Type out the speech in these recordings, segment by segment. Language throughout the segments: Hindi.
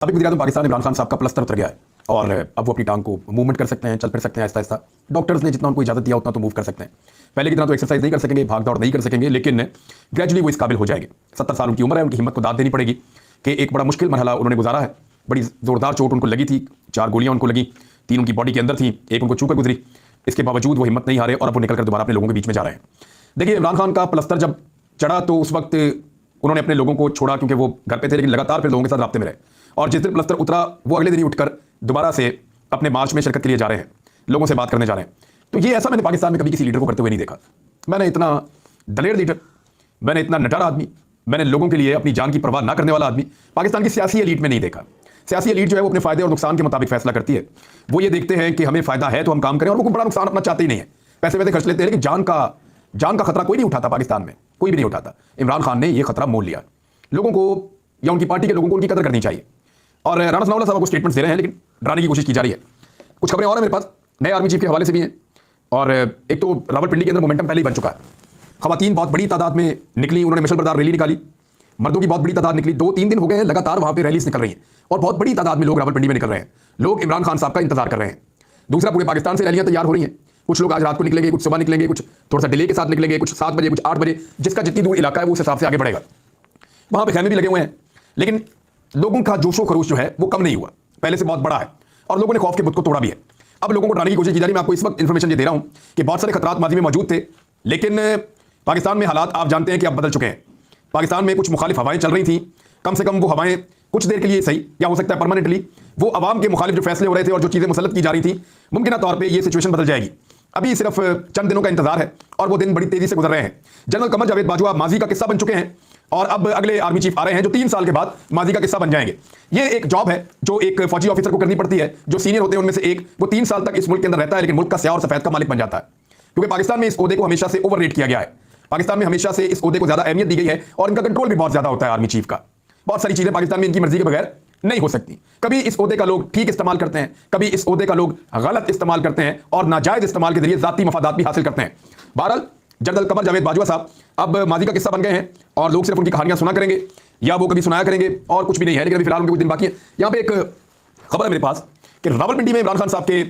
अभी गुजरात में पाकिस्तान इमरान खान साहब का प्लस्तर उतर गया है और अब वो अपनी टांग को मूवमेंट कर सकते हैं, चल फिर सकते हैं आहिस्ता आहिस्ता। डॉक्टर्स ने जितना उनको इजाजत दिया उतना तो मूव कर सकते हैं। पहले की तरह तो एक्सरसाइज नहीं कर सकेंगे, भाग दौड़ नहीं कर सकेंगे, लेकिन ग्रेजुअली वो इस काबिल हो जाएंगे। 70 साल उनकी उम्र है, उनकी हिम्मत को दाद देनी पड़ेगी कि एक बड़ा मुश्किल मरहला उन्होंने गुजारा है। बड़ी जोरदार चोट उनको लगी थी, 4 गोलियां उनको लगी, 3 उनकी बॉडी के अंदर थी, एक उनको छूकर गुजरी। इसके बावजूद वो हिम्मत नहीं हारे और अब वो निकलकर दोबारा अपने लोगों के बीच में जा रहे हैं। देखिए, इमरान खान का प्लस्तर जब चढ़ा तो उस वक्त उन्होंने अपने लोगों को छोड़ा क्योंकि वो घर पे थे, लेकिन लगातार फिर लोगों के साथ राब्ते में रहे। और जिस दिन प्लस्तर उतरा वो अगले दिन ही उठकर दोबारा से अपने मार्च में शिरकत के लिए जा रहे हैं, लोगों से बात करने जा रहे हैं। तो ये ऐसा मैंने पाकिस्तान में कभी किसी लीडर को करते हुए नहीं देखा। मैंने इतना दलेर लीडर, मैंने इतना नटर आदमी, मैंने लोगों के लिए अपनी जान की परवाह ना करने वाला आदमी पाकिस्तान की सियासी एलीट में नहीं देखा। सियासी एलीट जो है वो अपने फायदे और नुकसान के मुताबिक फैसला करती है। वो ये देखते हैं कि हमें फायदा है तो हम काम करें, और वो बड़ा नुकसान अपना चाहते ही नहीं है। पैसे वैसे खर्च लेते हैं, लेकिन जान का खतरा कोई नहीं उठाता। पाकिस्तान में कोई भी नहीं उठाता। इमरान खान ने यह खतरा मोल लिया। लोगों को या उनकी पार्टी के लोगों को उनकी कदर करनी चाहिए। और राणा सनाउल्लाह साहब को स्टेटमेंट्स दे रहे हैं, लेकिन डराने की कोशिश की जा रही है। कुछ खबरें और हैं मेरे पास, नए आर्मी चीफ के हवाले से भी हैं। और एक तो रावलपिंडी के अंदर मोमेंटम पहले ही बन चुका है। खवातीन बहुत बड़ी तादाद में निकली, उन्होंने मिसल बरदार रैली निकाली। मर्दों की बहुत बड़ी तादाद निकली। 2-3 दिन हो गए हैं लगातार वहां पे रैलीज निकल रही हैं और बहुत बड़ी तादाद में लोग रावलपिंडी में निकल रहे हैं। लोग इमरान खान साहब का इंतजार कर रहे हैं। दूसरा, पूरे पाकिस्तान से रैलियां तैयार हो रही हैं। कुछ लोग आज रात को निकलेंगे, कुछ सुबह निकलेंगे, कुछ थोड़ा सा डिले के साथ निकलेंगे, कुछ 7 बजे, कुछ 8 बजे। जिसका जितनी दूर इलाका है वो उस हिसाब से आगे बढ़ेगा। वहां पे खैमे भी लगे हुए हैं, लेकिन लोगों का जोशो खरोश जो है वो कम नहीं हुआ, पहले से बहुत बड़ा है। और लोगों ने खौफ के बुत को तोड़ा भी है। अब लोगों को डराने की कोशिश की जा रही है। मैं आपको इस वक्त इंफॉर्मेशन ये दे रहा हूं कि बहुत सारे खतरात माजी में मौजूद थे, लेकिन पाकिस्तान में हालात आप जानते हैं कि अब बदल चुके हैं। पाकिस्तान में कुछ मुखालिफ हवाएं चल रही थी। कम से कम वो हवाएं कुछ देर के लिए सही, या हो सकता है परमानेंटली, वो अवाम के मुखालिफ जो फैसले हो रहे थे और जो चीजें मुसल्लत की जा रही थी, मुमकिन तौर पर यह सिचुएशन बदल जाएगी। अभी सिर्फ चंद दिनों का इंतजार है और वो दिन बड़ी तेजी से गुजर रहे हैं। जनरल कमर जावेद बाजवा माजी का किस्सा बन चुके हैं और अब अगले आर्मी चीफ आ रहे हैं जो 3 साल के बाद माजी का किस्सा बन जाएंगे। ये एक जॉब है जो एक फौजी ऑफिसर को करनी पड़ती है। जो सीनियर होते हैं उनमें से एक, वो 3 साल तक इस मुल्क के अंदर रहता है, लेकिन मुल्क का स्याह और सफेद का मालिक बन जाता है। क्योंकि पाकिस्तान में इस ओहदे को हमेशा से ओवररेट किया गया है। पाकिस्तान में हमेशा से इस ओहदे को ज्यादा अहमियत दी गई है और इनका कंट्रोल भी बहुत ज्यादा होता है आर्मी चीफ का। बहुत सारी चीजें पाकिस्तान में इनकी मर्जी के बगैर नहीं हो सकती। कभी इस ओहदे का लोग ठीक इस्तेमाल करते हैं, कभी इस ओहदे का लोग गलत इस्तेमाल करते हैं और नाजायज इस्तेमाल के जरिए जाती मफादात भी हासिल करते हैं। बहरहाल, जनरल कमर जावेद बाजवा साहब अब माजी का किस्सा बन गए हैं और लोग सिर्फ उनकी कहानियां सुना करेंगे या वो कभी सुनाया करेंगे और कुछ भी नहीं है। लेकिन अभी फिलहाल उनके कुछ दिन बाकी है। यहाँ पे एक खबर है मेरे पास कि रावलपिंडी में इमरान खान साहब के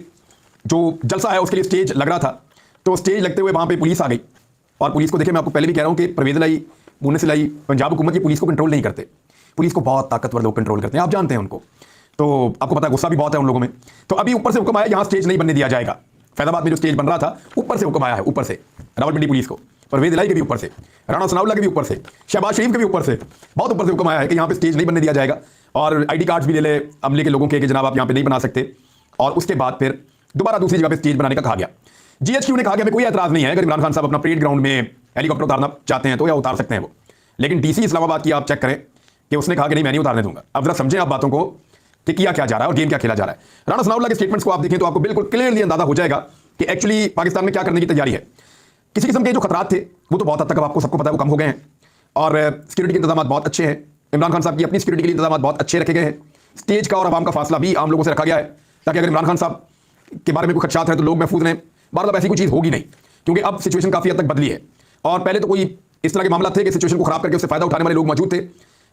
जो जलसा है उसके लिए स्टेज लग रहा था। तो स्टेज लगते हुए वहां पे पुलिस आ गई और पुलिस को देखिए, मैं आपको पहले भी कह रहा हूं कि परवेज लाई, मुन्नस लाई, पंजाब हुकूमत की पुलिस को कंट्रोल नहीं करते। पुलिस को बहुत ताकतवर लोग कंट्रोल करते हैं, आप जानते हैं उनको। तो आपको पता है गुस्सा भी बहुत है उन लोगों में। तो अभी ऊपर से हुक्म आया, यहां स्टेज नहीं बनने दिया जाएगा। फैजाबाद में जो स्टेज बन रहा था, ऊपर से हुक्म आया है, ऊपर से रावलपिंडी पुलिस को, परवेज लाई के भी ऊपर से, राणा सनाउल्लाह के भी ऊपर से, शहबाज शरीफ के भी ऊपर से, बहुत ऊपर से हुक्म आया है कि यहाँ पे स्टेज नहीं बनने दिया जाएगा। और ID कार्ड्स भी ले ले अमले के लोगों के कि जनाब आप यहाँ पे नहीं बना सकते। और उसके बाद फिर दोबारा दूसरी जगह पे स्टेज बनाने का कहा गया। GHQ ने कहा कि हमें कोई एतराज नहीं है, अगर इमरान खान साहब अपना परेड ग्राउंड में हेलीकॉप्टर उतारना चाहते हैं तो या उतार सकते हैं वो। लेकिन DC इस्लामाबाद की आप चेक करें कि उसने कहा कि नहीं, मैं नहीं उतारने दूंगा। अब जरा समझें आप बातों को कि किया क्या जा रहा है और गेम क्या खेला जा रहा है। राणा सनाउल्लाह के स्टेटमेंट्स को आप देखें तो आपको बिल्कुल क्लियरली अंदाजा हो जाएगा कि एक्चुअली पाकिस्तान में क्या करने की तैयारी है। किसी किस्म के जो खतरात थे वो तो बहुत हद तक अब आपको सबको पता है वो कम हो गए हैं और सिक्योरिटी के इंतजाम बहुत अच्छे हैं। इमरान खान साहब की अपनी सिक्योरिटी के लिए इंतजाम बहुत अच्छे रखे गए हैं। स्टेज का और आवाम का फासला भी आम लोगों से रखा गया है ताकि अगर इमरान खान साहब के बारे में कोई खदशात है तो लोग महफूज रहें। बहरहाल ऐसी कोई चीज़ होगी नहीं, क्योंकि अब सिचुएशन काफ़ी हद तक बदली है। और पहले तो कोई इस तरह के मामला थे कि सिचुएशन को खराब करके उससे फायदा उठाने वाले लोग मौजूद थे,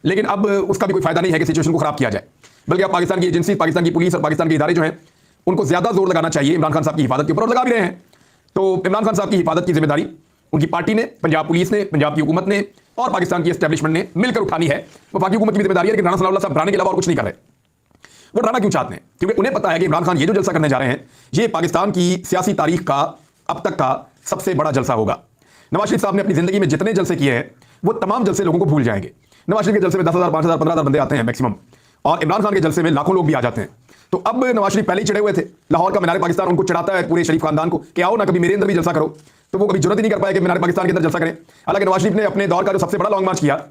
लेकिन अब उसका भी कोई फायदा नहीं है कि सिचुएशन को खराब किया जाए। बल्कि अब पाकिस्तान की एजेंसी, पाकिस्तान की पुलिस और पाकिस्तान के इदारे जो हैं उनको ज्यादा जोर लगाना चाहिए इमरान खान साहब की हिफाजत के ऊपर, और लगा भी रहे हैं। तो इमरान खान साहब की हिफाजत की जिम्मेदारी उनकी पार्टी ने, पंजाब पुलिस ने, पंजाब की हुकूमत ने और पाकिस्तान की एस्टेब्लिशमेंट ने मिलकर उठानी है। वो बाकी हुकूमत की जिम्मेदारी है, लेकिन राणा सनाउल्लाह साहब डराने के अलावा और कुछ नहीं कर रहे। वो डराना क्यों चाहते हैं? क्योंकि उन्हें पता है कि इमरान खान ये जो जलसा करने जा रहे हैं ये पाकिस्तान की सियासी तारीख का अब तक का सबसे बड़ा जलसा होगा। नवाज शरीफ साहब ने अपनी जिंदगी में जितने जलसे किए हैं वो तमाम जलसे लोगों को भूल जाएंगे। नवाज शरीफ के जलसे में 10,000, 5,000, 15,000 बंदे आते हैं मैक्सिमम, और इमरान खान के जलसे में लाखों लोग भी आ जाते हैं। तो अब नवाज शरीफ पहले ही चढ़े हुए थे। लाहौर का मीनार पाकिस्तान उनको चढ़ाता है पूरे शरीफ खानदान को कि आओ ना कभी मेरे अंदर भी जलसा करो। तो वो कभी जरूरत ही नहीं कर पाए कि मीनार पाकिस्तान के अंदर जलसा करें। हालांकि नवाज शरीफ ने अपने दौर का जो सबसे बड़ा लॉन्ग मार्च किया,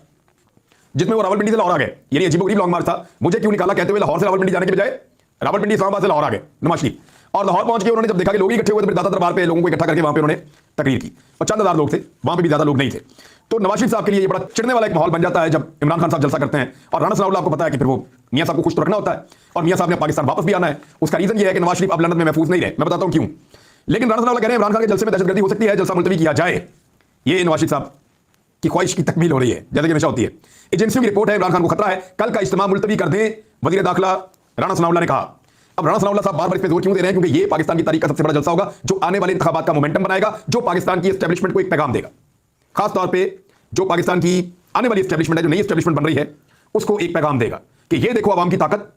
जिसमें वो रावलपिंडी से लाहौर आ गए, ये अजीबोगरीब लॉन्ग मार्च था। मुझे क्यों निकाला कहते हुए लाहौर से रावलपिंडी जाने के बजाय रावलपिंडी इस्लामाबाद से लाहौर आ गए नवाज शरीफ। और लाहौर पहुंच के उन्होंने जब देखा कि लोग इकट्ठे हुए थे, दादा दरबार पे लोगों को इकट्ठा करके वहां पे उन्होंने तकरीर की और चंद हजार लोग थे, वहां पे भी ज्यादा लोग नहीं थे। तो नवाज शरीफ साहब के लिए ये बड़ा चिढ़ने वाला एक माहौल बन जाता है जब इमरान खान साहब जलसा करते हैं। और राणा सनाउल्लाह आपको पता है कि फिर वो मियां साहब को खुश तो रखना होता है और मियां साहब ने पाकिस्तान वापस भी आना है। उसका रीजन ये है कि नवाज शरीफ अब लंदन में महफूज नहीं रहे। मैं बताता हूं क्यों। लेकिन राणा सनाउल्लाह कह रहे हैं इमरान खान के जलसे में दहशतगर्दी हो सकती है, जलसा मुलतवी किया जाए। ये नवाज शरीफ साहब की ख्वाहिश की तकमील हो रही है, जैसे कि हमेशा होती है। एजेंसियों की रिपोर्ट है इमरान खान को खतरा है, कल का इज्तिमा मुलतवी कर दें, वजीर दाखिला राणा सनाउल्लाह ने कहा। अब राणा सनाउल्लाह साहब बार बार इस पे जोर क्यों दे रहे हैं? क्योंकि ये पाकिस्तान की तारीख का सबसे बड़ा जलसा होगा जो आने वाले इंतखाबात का मोमेंटम बनाएगा, जो पाकिस्तान की एस्टेब्लिशमेंट को एक पैगाम देगा। खासतौर पर जो पाकिस्तान की आने वाली एस्टेब्लिशमेंट है, जो नई एस्टेब्लिशमेंट बन रही है, उसको एक पैगाम देगा कि ये देखो आवाम की ताकत,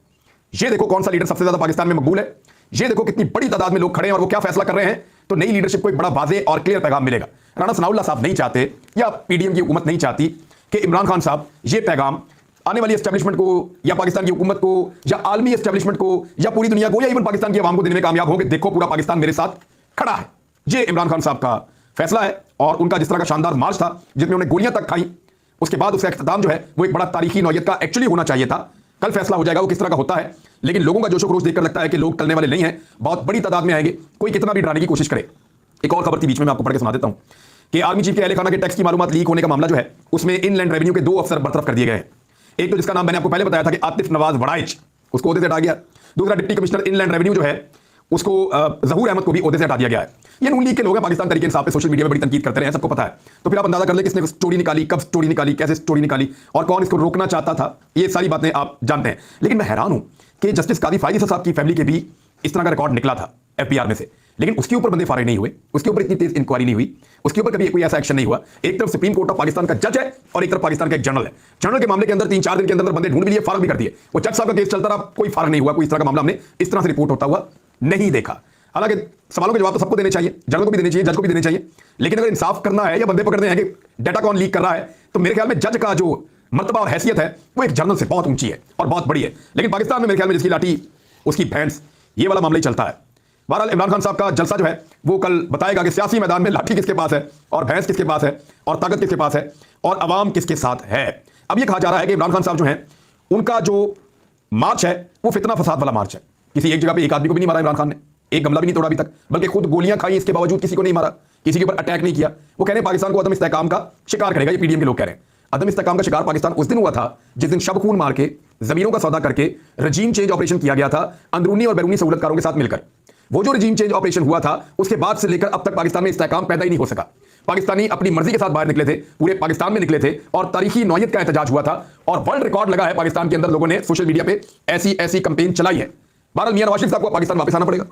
ये देखो कौन सा लीडर सबसे ज्यादा पाकिस्तान में मकबूल है, ये देखो कितनी बड़ी तादाद में लोग खड़े हैं और वो क्या फैसला कर रहे हैं। तो नई लीडरशिप को एक बड़ा वाज़ेह और क्लियर पैगाम मिलेगा। राणा सनाउल्लाह साहब नहीं चाहते या पीडीएम की हुकूमत नहीं चाहती कि इमरान खान साहब ये पैगाम आने वाली एस्टेब्लिशमेंट को या पाकिस्तान की हुकूमत को या आलमी एस्टेब्लिशमेंट को या पूरी दुनिया को या इवन पाकिस्तान की आवाम को देने में कामयाब होंगे। देखो पूरा पाकिस्तान मेरे साथ खड़ा है। ये इमरान खान साहब का फैसला है और उनका जिस तरह का शानदार मार्च था जिसमें उन्हें गोलियां तक खाई, उसके बाद उसका इख्तिताम जो है वो एक बड़ा तारीखी नौयत का एक्चुअली होना चाहिए था। कल फैसला हो जाएगा वो किस तरह का होता है, लेकिन लोगों का जोशो खरोश देखकर लगता है कि लोग टलने वाले नहीं हैं, बहुत बड़ी तादाद में आएंगे, कोई कितना भी डराने की कोशिश करे। एक और खबर थी बीच में, मैं आपको पढ़ के सुना देता हूं कि आर्मी चीफ के अहले खाना के टैक्स की मालूमात लीक होने का मामला जो है उसमें इनलैंड रेवेन्यू के 2 अफसर बरतरफ कर दिए गए हैं। एक तो जिसका नाम मैंने आपको पहले बताया था कि आतिफ नवाज वड़ाइच, उसको ओहदे से हटा गया। दूसरा डिप्टी कमिश्नर इनलैंड रेवेन्यू जो है उसको जहूर अहमद को भी ओहदे से हटा दिया गया है। ये नून लीग के लोग हैं, पाकिस्तान तरीके इंसाफ पे सोशल मीडिया में बड़ी तनकीद करते रहे हैं, सबको पता है। तो फिर आप अंदाजा कर ले किसने स्टोरी निकाली, कब स्टोरी निकाली, कैसे स्टोरी निकाली और कौन इसको रोकना चाहता था, ये सारी बातें आप जानते हैं। लेकिन मैं हैरान हूं कि जस्टिस कादी फायदी साहब की फैमिली के भी इस तरह का रिकॉर्ड निकला था एफबीआर में से, लेकिन उसके ऊपर बंदे फारिग नहीं हुए, उसके ऊपर इतनी तेज इंक्वायरी नहीं हुई, उसके ऊपर कभी कोई ऐसा एक्शन नहीं हुआ। एक तरफ सुप्रीम कोर्ट ऑफ पाकिस्तान का जज है और एक तरफ पाकिस्तान का एक जनरल है। जनरल के मामले के अंदर 3-4 दिन के अंदर बंदे ढूंढ भी लिए, फारग भी कर दिए। वो जज साहब का केस चलता रहा, कोई फारग नहीं हुआ, कोई इस तरह का मामला हमने इस तरह से रिपोर्ट होता हुआ नहीं देखा। हालांकि सवालों के जवाब तो सबको देने चाहिए, जनरल को भी देने चाहिए, जज को भी देने चाहिए, लेकिन अगर इंसाफ करना है या बंदे पकड़ने हैं कि डाटा कौन लीक कर रहा है, तो मेरे ख्याल में जज का जो मर्तबा और हैसियत है वो एक जनरल से बहुत ऊंची है और बहुत बड़ी है। लेकिन पाकिस्तान में मेरे ख्याल में जिसकी लाठी उसकी भैंस, ये वाला मामला ही चलता है। बहरहाल इमरान खान साहब का जलसा जो है वो कल बताएगा कि सियासी मैदान में लाठी किसके पास है और भैंस किसके पास है और ताकत किसके पास है और अवाम किसके साथ है। अब ये कहा जा रहा है कि इमरान खान साहब जो है उनका जो मार्च है वो फितना फसाद वाला मार्च है। किसी एक जगह पे एक आदमी को भी नहीं मारा इमरान खान ने, एक गमला भी नहीं तोड़ा अभी तक, बल्कि खुद गोलियां खाई, इसके बावजूद किसी को नहीं मारा, किसी के ऊपर अटैक नहीं किया। वो कह रहे हैं पाकिस्तान को अदम इस्तेहकाम का शिकार करेगा, ये पीडीएम के लोग कह रहे हैं। अदम इस्तेहकाम का शिकार पाकिस्तान उस दिन हुआ था जिस दिन शब खून मार के जमीनों का सौदा करके रजीम चेंज ऑपरेशन किया गया था अंदरूनी और बैरूनी सहूलतकारों के साथ मिलकर। वो जो रजीम चेंज ऑपरेशन हुआ था उसके बाद से लेकर अब तक पाकिस्तान में इस्तेहकाम पैदा ही नहीं हो सका। पाकिस्तानी अपनी मर्जी के साथ बाहर निकले थे, पूरे पाकिस्तान में निकले थे और तारीखी नौयत का एहतजाज हुआ था और वर्ल्ड रिकॉर्ड लगा है पाकिस्तान के अंदर। लोगों ने सोशल मीडिया पे ऐसी ऐसी कैंपेन चलाई है। बहरहाल मियां नवाज शरीफ साहब को पाकिस्तान वापस आना पड़ेगा,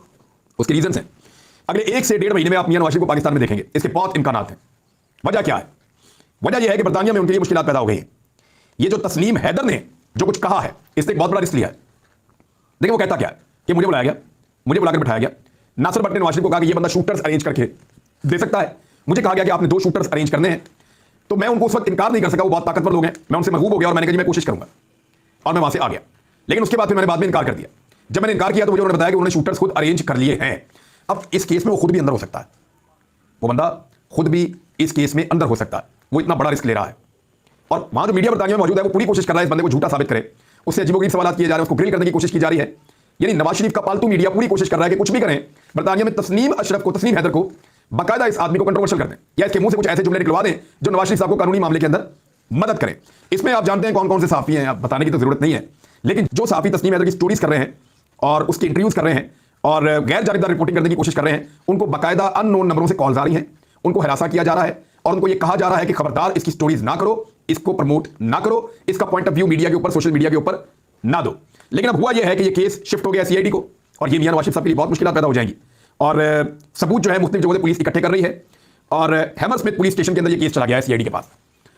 उसके रीजंस हैं। अगले 1 से 1.5 महीने में आप मियां नवाज शरीफ को पाकिस्तान में देखेंगे, इसके बहुत इम्कानात हैं। वजह क्या है? वजह यह है कि बरतानिया में उनके लिए मुश्किलात पैदा हो गई हैं। ये जो तस्लीम हैदर ने जो कुछ कहा है इसने एक बहुत बड़ा रिस्क लिया है। देखिए वो कहता क्या है कि मुझे बुलाया गया, मुझे बुलाकर बिठाया गया। नासिर भट्ट ने नवाज शरीफ को कहा कि ये बंदा शूटर्स अरेंज करके दे सकता है। मुझे कहा गया कि आपने 2 शूटर्स अरेंज करने हैं, तो मैं उनको उस वक्त इनकार नहीं कर सका, वो बहुत ताकतवर लोग हैं। मैं उनसे महबूब हो गया और मैंने कहा जी मैं कोशिश करूंगा और मैं वहां से आ गया। लेकिन उसके बाद फिर मैंने बाद में इनकार कर दिया। जब मैंने इनकार किया तो मुझे उन्होंने बताया कि उन्होंने शूटर्स खुद अरेंज कर लिए हैं। अब इस केस में वो खुद भी अंदर हो सकता है, वो बंदा खुद भी इस केस में अंदर हो सकता है, वो इतना बड़ा रिस्क ले रहा है। और वहां जो मीडिया बरतानिया में मौजूद है वो पूरी कोशिश कर रहा है इस बंदे को झूठा साबित करे, उससे अजीबोगरीब सवाल किए जा रहे हैं, उसको ग्रिल करने की कोशिश की जा रही है। यानी नवाज शरीफ का पालतू मीडिया पूरी कोशिश कर रहा है कि कुछ भी करें बरतानिया में तस्नीम अशरफ को, तस्नीम हैदर को बाकायदा इस आदमी को कंट्रोवर्शियल कर दें या इसके मुंह से कुछ ऐसे जुमले निकलवा दें जो नवाज शरीफ साहब को कानूनी मामले के अंदर मदद करें। इसमें आप जानते हैं कौन कौन से साफी हैं, आप बताने की तो जरूरत नहीं है, लेकिन जो साफी तस्नीम हैदर की स्टोरीज कर रहे हैं और उसके इंटरव्यूज कर रहे हैं और गैर जानिबदार रिपोर्टिंग करने की कोशिश कर रहे हैं, उनको बाकायदा अननोन नंबरों से कॉल्स आ रही हैं, उनको हरासा किया जा रहा है और उनको यह कहा जा रहा है कि खबरदार इसकी स्टोरीज ना करो, इसको प्रमोट ना करो, इसका पॉइंट ऑफ व्यू मीडिया के ऊपर, सोशल मीडिया के ऊपर ना दो। लेकिन अब हुआ यह है कि यह केस शिफ्ट हो गया सीआईडी को और ये मियां नवाज शरीफ साहब के लिए बहुत मुश्किल पैदा हो जाएंगी। और सबूत जो है मुख्तलिफ जगहों से पुलिस इकट्ठे कर रही है और हैमर स्मिथ पुलिस स्टेशन के अंदर ये केस चला गया है सीआईडी के पास।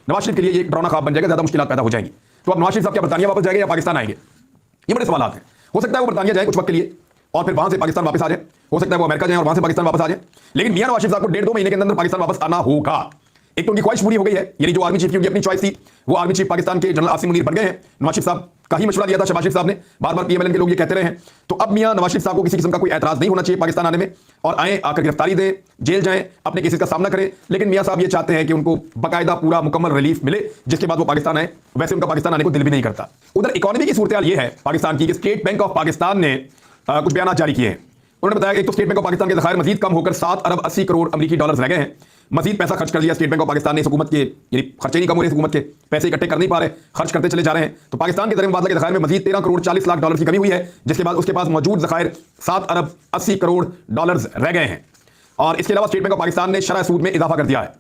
नवाज शरीफ के लिए एक डरावना ख्वाब बन जाएगा, ज्यादा मुश्किल पैदा हो जाएंगी। तो अब नवाज शरीफ साहब क्या बरतानिया वापस जाएंगे या पाकिस्तान आएंगे? ये बड़े सवाल हैं। हो सकता है वो बरतानिया जाए कुछ वक्त के लिए और फिर वहां से पाकिस्तान वापस आ जाए, हो सकता है वो अमेरिका जाए और वहां से पाकिस्तान वापस आ जाए। लेकिन मियां नवाज शरीफ साहब को 1.5-2 महीने के अंदर पाकिस्तान वापस आना होगा। एक तो उनकी ख्वाहिश पूरी हो गई है, यानी जो आर्मी चीफ की उनकी अपनी चॉइस थी, वो आर्मी चीफ पाकिस्तान के जनरल आसिम मुनीर बन गए हैं। नवाज शरीफ साहब का ही मशवरा दिया था शहबाज शरीफ साहब ने, बार बार पीएमएलएन के लोग ये कहते रहे हैं। तो अब मियां नवाज शरीफ साहब को किसी किस्म का कोई एतराज नहीं होना चाहिए पाकिस्तान आने में और आए, आकर गिरफ्तारी दें, जेल जाएं, अपने केसेस का सामना करें। लेकिन मियां साहब ये चाहते हैं कि उनको बाकायदा पूरा मुकम्मल रिलीफ मिले जिसके बाद वो पाकिस्तान आए। वैसे उनका पाकिस्तान आने को दिल भी नहीं करता। उधर इकोनॉमी की सूरत ये है पाकिस्तान की कि स्टेट बैंक ऑफ पाकिस्तान ने कुछ बयान जारी किए हैं। उन्होंने बताया कि एक तो स्टेट बैंक ऑफ पाकिस्तान के ज़खायर मजीद कम होकर 7 अरब 80 करोड़ अमेरिकी डॉलर्स रह गए हैं। मजीद पैसा खर्च कर लिया स्टेट बैंक ऑफ पाकिस्तान ने। हुकूमत के यानी खर्चे नहीं कम हो रहे, हुकूमत के पैसे इकट्ठे कर नहीं पा रहे, खर्च करते चले जा रहे हैं। तो पाकिस्तान के ज़र मुबादला के ज़खायर में मजीद 13 करोड़ 40 लाख डॉलर की कमी हुई है, जिसके बाद उसके पास मौजूद ज़खायर 7 अरब 80 करोड़ डॉलर्स रह गए हैं। और इसके अलावा स्टेट बैंक ऑफ पाकिस्तान ने शरह सूद में इजाफा कर दिया है।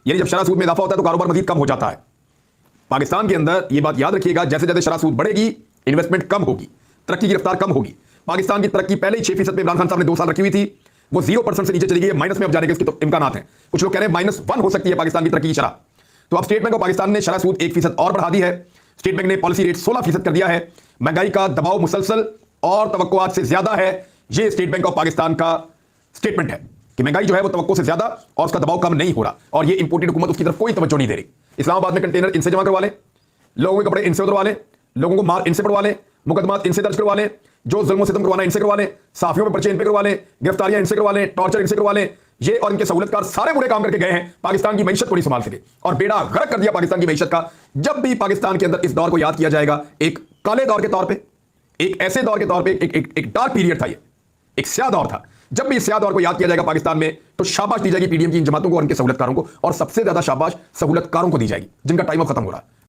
यानी जब शरह सूद में इजाफा होता है तो कारोबार मजीद कम हो जाता है। पाकिस्तान के अंदर यह बात याद रखिएगा, जैसे जैसे शरह सूद बढ़ेगी इन्वेस्टमेंट कम होगी, तरक्की की रफ्तार कम होगी। पाकिस्तान की तरक्की पहले ही 6% पे इमरान खान साहब ने 2 साल रखी हुई थी, वो 0% से नीचे चली गई है, माइनस में अब जाने के इसके तो इम्कान हैं। कुछ लोग कह रहे हैं -1 हो सकती है पाकिस्तान की तरक्की की शरह। तो अब स्टेट बैंक ऑफ पाकिस्तान ने शरह सूद 1% और बढ़ा दी है। स्टेट बैंक ने पॉलिसी रेट 16% कर दिया है। महंगाई का दबाव मुसलसल और तवक्कुआत से ज्यादा है। यह स्टेट बैंक ऑफ पाकिस्तान का स्टेटमेंट है कि महंगाई जो है वो तवक्को से ज्यादा और उसका दबाव कम नहीं हो रहा, और ये इंपोर्टेड हुकूमत उसकी तरफ कोई तवज्जो नहीं दे रही। इस्लामाबाद में कंटेनर इनसे जमा करवा लें, लोगों के कपड़े इनसे उतरवा लें, लोगों को माल इनसे पड़वा लें, मुकदमात इनसे दर्ज करवा लें, जो जुल्म सितम करवाना इनसे करवा लें, साफियों में पर्चे इन पे करवा लें, गिरफ्तारियां इनसे करवा लें, टॉर्चर इनसे करवा लें। ये और इनके सहूलतकार सारे बुरे काम करके गए हैं, पाकिस्तान की मईशत को नहीं संभाल सके और बेड़ा गर्क कर दिया पाकिस्तान की मईशत का। जब भी पाकिस्तान के अंदर इस दौर को याद किया जाएगा एक काले दौर के तौर पर, एक ऐसे दौर के तौर पर, एक डार्क पीरियड था, ये एक स्याह दौर था। जब भी इस स्याह दौर को याद किया जाएगा पाकिस्तान में तो शाबाश दी जाएगी पीडीएम की इन जमातों को और इनके सहूलतकारों को, और सबसे ज्यादा शाबाश सहूलतकारों को दी जाएगी जिनका टाइम अब खत्म हो रहा है।